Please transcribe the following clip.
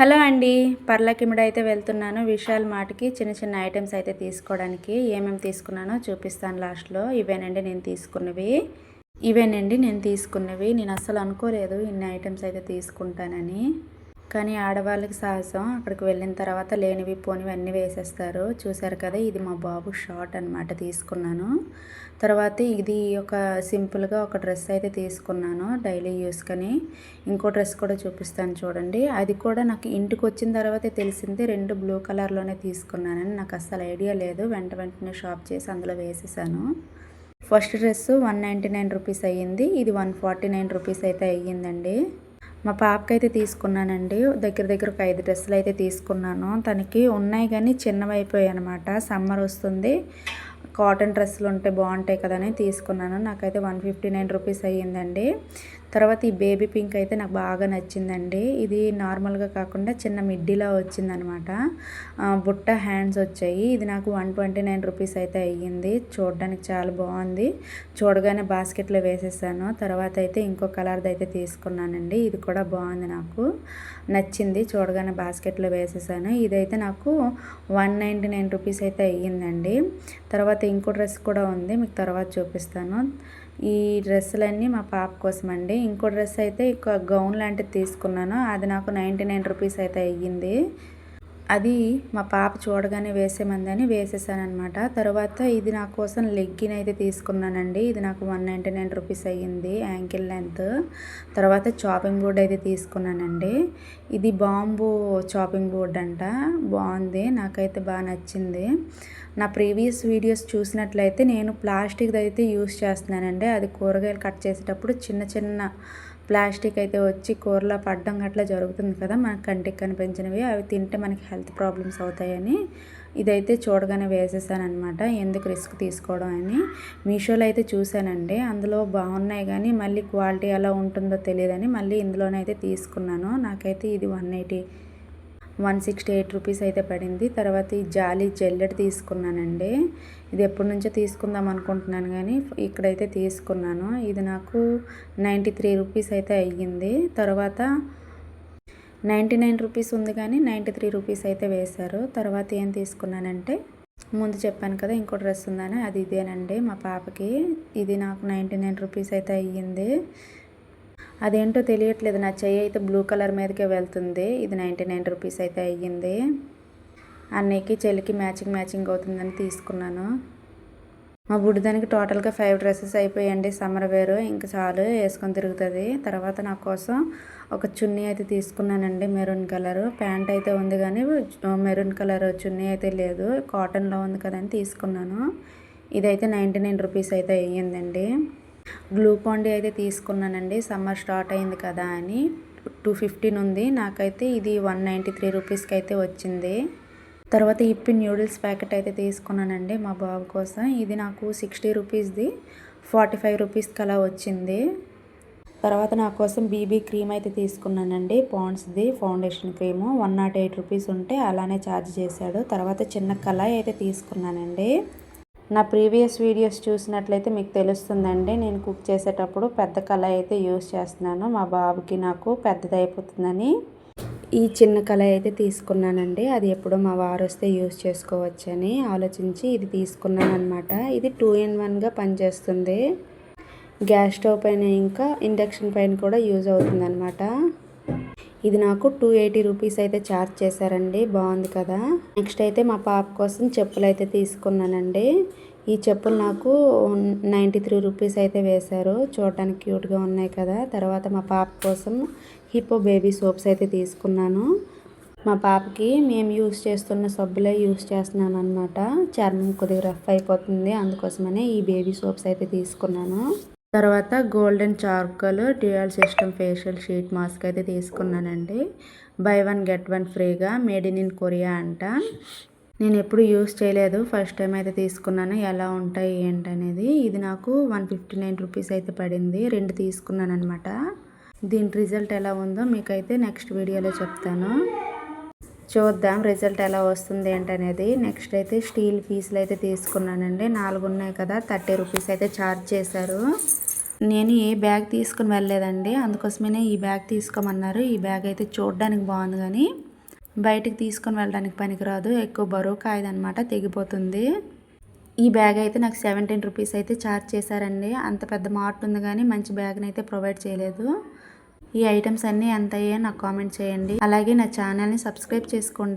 Hello అండి. పర్లకిమిడి అయితే వెళ్తున్నాను విశాల్ మార్ట్‌కి చిన్న చిన్న ఐటెమ్స్ అయితే తీసుకోవడానికి. ఏమేమి తీసుకున్నానో చూపిస్తాను లాస్ట్‌లో. ఇవేనండి నేను తీసుకున్నవి. నేను అస్సలు అనుకోలేదు ఇన్ని ఐటెమ్స్ అయితే తీసుకుంటానని. కానీ ఆడవాళ్ళకి సహజం. అక్కడికి వెళ్ళిన తర్వాత లేనివి పోనివి అన్నీ వేసేస్తారు. చూసారు కదా, ఇది మా బాబు షార్ట్ అనమాట తీసుకున్నాను. తర్వాత ఇది ఒక సింపుల్గా ఒక డ్రెస్ అయితే తీసుకున్నాను డైలీ యూస్కని. ఇంకో డ్రెస్ కూడా చూపిస్తాను చూడండి. అది కూడా నాకు ఇంటికి వచ్చిన తర్వాతే తెలిసింది 2 బ్లూ కలర్లోనే తీసుకున్నానని. నాకు అస్సలు ఐడియా లేదు. వెంటనే షాప్ చేసి అందులో వేసేసాను. ఫస్ట్ డ్రెస్ 199 రూపీస్ అయ్యింది. ఇది 149 రూపీస్ అయితే అయ్యిందండి. మా పాపకైతే తీసుకున్నానండి. దగ్గర ఒక 5 డ్రెస్సులు అయితే తీసుకున్నాను. తనకి ఉన్నాయి కానీ చిన్నవి అయిపోయాయి అనమాట. సమ్మర్ వస్తుంది, కాటన్ డ్రెస్సులు ఉంటే బాగుంటాయి కదని తీసుకున్నాను. నాకైతే 159 రూపీస్ అయ్యిందండి. తర్వాత ఈ బేబీ పింక్ అయితే నాకు బాగా నచ్చిందండి. ఇది నార్మల్గా కాకుండా చిన్న మిడ్డీలా వచ్చిందనమాట. బుట్ట హ్యాండ్స్ వచ్చాయి. ఇది నాకు 129 రూపీస్ అయితే అయ్యింది. చూడడానికి చాలా బాగుంది. చూడగానే బాస్కెట్లో వేసేసాను. తర్వాత అయితే ఇంకో కలర్ది అయితే తీసుకున్నానండి. ఇది కూడా బాగుంది, నాకు నచ్చింది. చూడగానే బాస్కెట్లో వేసేసాను. ఇదైతే నాకు 199 రూపీస్ అయితే అయ్యిందండి. తర్వాత ఇంకో డ్రెస్ కూడా ఉంది, మీకు తర్వాత చూపిస్తాను. ఈ డ్రెస్సులన్నీ మా పాప కోసం అండి. ఇంకో డ్రెస్ అయితే ఒక గౌన్ లాంటిది తీసుకున్నాను. అది నాకు 99 రూపీస్ అయితే అయ్యింది. అది మా పాప చూడగానే వేసేమందని వేసేసానమాట. తర్వాత ఇది నా కోసం లెగ్గిన్ అయితే తీసుకున్నానండి. ఇది నాకు 199 రూపీస్ అయ్యింది, యాంకిల్ లెంత్. తర్వాత చాపింగ్ బోర్డ్ అయితే తీసుకున్నానండి. ఇది బాంబూ చాపింగ్ బోర్డ్ అంట. బాగుంది, నాకైతే బాగా నచ్చింది. నా ప్రీవియస్ వీడియోస్ చూసినట్లయితే నేను ప్లాస్టిక్ది అయితే యూస్ చేస్తున్నానండి. అది కూరగాయలు కట్ చేసేటప్పుడు చిన్న ప్లాస్టిక్ అయితే వచ్చి కూరలో పడడం అట్లా జరుగుతుంది కదా, మనకు కంటికి కనిపించినవి. అవి తింటే మనకి హెల్త్ ప్రాబ్లమ్స్ అవుతాయని ఇదైతే చూడగానే వేసేసాను అనమాట. ఎందుకు రిస్క్ తీసుకోవడం అని. మీషోలో అయితే చూశానండి, అందులో బాగున్నాయి కానీ మళ్ళీ క్వాలిటీ ఎలా ఉంటుందో తెలియదని మళ్ళీ ఇందులోనైతే తీసుకున్నాను. నాకైతే ఇది 168 రూపీస్ అయితే పడింది. తర్వాత ఈ జాలీ జల్లెడ తీసుకున్నానండి. ఇది ఎప్పటి నుంచో తీసుకుందాం అనుకుంటున్నాను కానీ ఇక్కడైతే తీసుకున్నాను. ఇది నాకు 93 రూపీస్ అయితే అయ్యింది. తర్వాత 99 రూపీస్ ఉంది కానీ 93 రూపీస్ అయితే వేశారు. తర్వాత ఏం తీసుకున్నానంటే, ముందు చెప్పాను కదా ఇంకో డ్రెస్ ఉందని, అది ఇదేనండి మా పాపకి. ఇది నాకు 99 రూపీస్ అయితే అయ్యింది. అదేంటో తెలియట్లేదు, నా చెయ్యి అయితే బ్లూ కలర్ మీదకే వెళ్తుంది. ఇది 99 రూపీస్ అయితే అయ్యింది. అన్నయ్యకి చెల్లికి మ్యాచింగ్ అవుతుందని తీసుకున్నాను. మా బుడ్డిదానికి టోటల్గా 5 డ్రెస్సెస్ అయిపోయాయండి. సమ్మర్ వేరు ఇంకా చాలు, వేసుకొని తిరుగుతుంది. తర్వాత నా కోసం ఒక చున్నీ అయితే తీసుకున్నానండి, మెరూన్ కలర్. ప్యాంట్ అయితే ఉంది కానీ మెరూన్ కలర్ చున్నీ అయితే లేదు, కాటన్లో ఉంది కదని తీసుకున్నాను. ఇదైతే 99 రూపీస్ అయితే అయ్యిందండి. గ్లూకాన్ డి అయితే తీసుకున్నానండి, సమ్మర్ స్టార్ట్ అయింది కదా అని. 215 ఉంది, నాకైతే ఇది 193 రూపీస్కి అయితే వచ్చింది. తర్వాత ఇప్పి న్యూడిల్స్ ప్యాకెట్ అయితే తీసుకున్నానండి మా బాబు కోసం. ఇది నాకు 60 రూపీస్ది 45 రూపీస్కి అలా వచ్చింది. తర్వాత నా కోసం బీబీ క్రీమ్ అయితే తీసుకున్నానండి, పాండ్స్ది ఫౌండేషన్ క్రీము. 108 రూపీస్ ఉంటే అలానే ఛార్జ్ చేశాడు. తర్వాత చిన్న కళాయి అయితే తీసుకున్నానండి. నా ప్రీవియస్ వీడియోస్ చూసినట్లయితే మీకు తెలుస్తుందండి, నేను కుక్ చేసేటప్పుడు పెద్ద కళాయి అయితే యూస్ చేస్తున్నాను. మా బాబుకి నాకు పెద్దది అయిపోతుందని ఈ చిన్న కళాయి అయితే తీసుకున్నానండి. అది ఎప్పుడో మా వారు వస్తే యూస్ చేసుకోవచ్చని ఆలోచించి ఇది తీసుకున్నాను అనమాట. ఇది 2 in 1గా పనిచేస్తుంది. గ్యాస్ స్టవ్ పైన ఇంకా ఇండక్షన్ పైన కూడా యూజ్ అవుతుంది అనమాట. ఇది నాకు 280 రూపీస్ అయితే ఛార్జ్ చేశారండి, బాగుంది కదా. నెక్స్ట్ అయితే మా పాప కోసం చెప్పులు అయితే తీసుకున్నానండి. ఈ చెప్పులు నాకు 93 రూపీస్ అయితే వేశారు. చూడటానికి క్యూట్గా ఉన్నాయి కదా. తర్వాత మా పాప కోసం హిప్పో బేబీ సోప్స్ అయితే తీసుకున్నాను. మా పాపకి మేము యూస్ చేస్తున్న సబ్బులే యూస్ చేస్తున్నాను అనమాట. చర్మం కొద్దిగా రఫ్ అయిపోతుంది, అందుకోసమనే ఈ బేబీ సోప్స్ అయితే తీసుకున్నాను. తర్వాత golden charcoal dual system facial sheet mask అయితే తీసుకున్నానండి. బై 1 get 1 ఫ్రీగా, మేడ్ ఇన్ కొరియా అంట. నేను ఎప్పుడు యూస్ చేయలేదు, ఫస్ట్ టైం అయితే తీసుకున్నాను. ఎలా ఉంటాయి ఏంటనేది. ఇది నాకు 159 రూపీస్ అయితే పడింది. 2 తీసుకున్నాను అనమాట. దీని రిజల్ట్ ఎలా ఉందో మీకైతే నెక్స్ట్ వీడియోలో చెప్తాను. చూద్దాం రిజల్ట్ ఎలా వస్తుంది ఏంటనేది. నెక్స్ట్ అయితే స్టీల్ పీసులు అయితే తీసుకున్నానండి. 4 ఉన్నాయి కదా, 30 రూపీస్ అయితే ఛార్జ్ చేశారు. నేను ఏ బ్యాగ్ తీసుకుని వెళ్ళలేదండి, అందుకోసమే ఈ బ్యాగ్ తీసుకోమన్నారు. ఈ బ్యాగ్ అయితే చూడడానికి బాగుంది కానీ బయటికి తీసుకొని వెళ్ళడానికి పనికిరాదు, ఎక్కువ బరువు కాయదనమాట, తెగిపోతుంది. ఈ బ్యాగ్ అయితే నాకు 17 రూపీస్ అయితే ఛార్జ్ చేశారండి. అంత పెద్ద మార్ట్ ఉంది కానీ మంచి బ్యాగ్ని అయితే ప్రొవైడ్ చేయలేదు. ఈ ఐటమ్స్ అన్నీ ఎంత అయ్యాయో నాకు కామెంట్ చేయండి. అలాగే నా ఛానల్ని సబ్స్క్రైబ్ చేసుకోండి.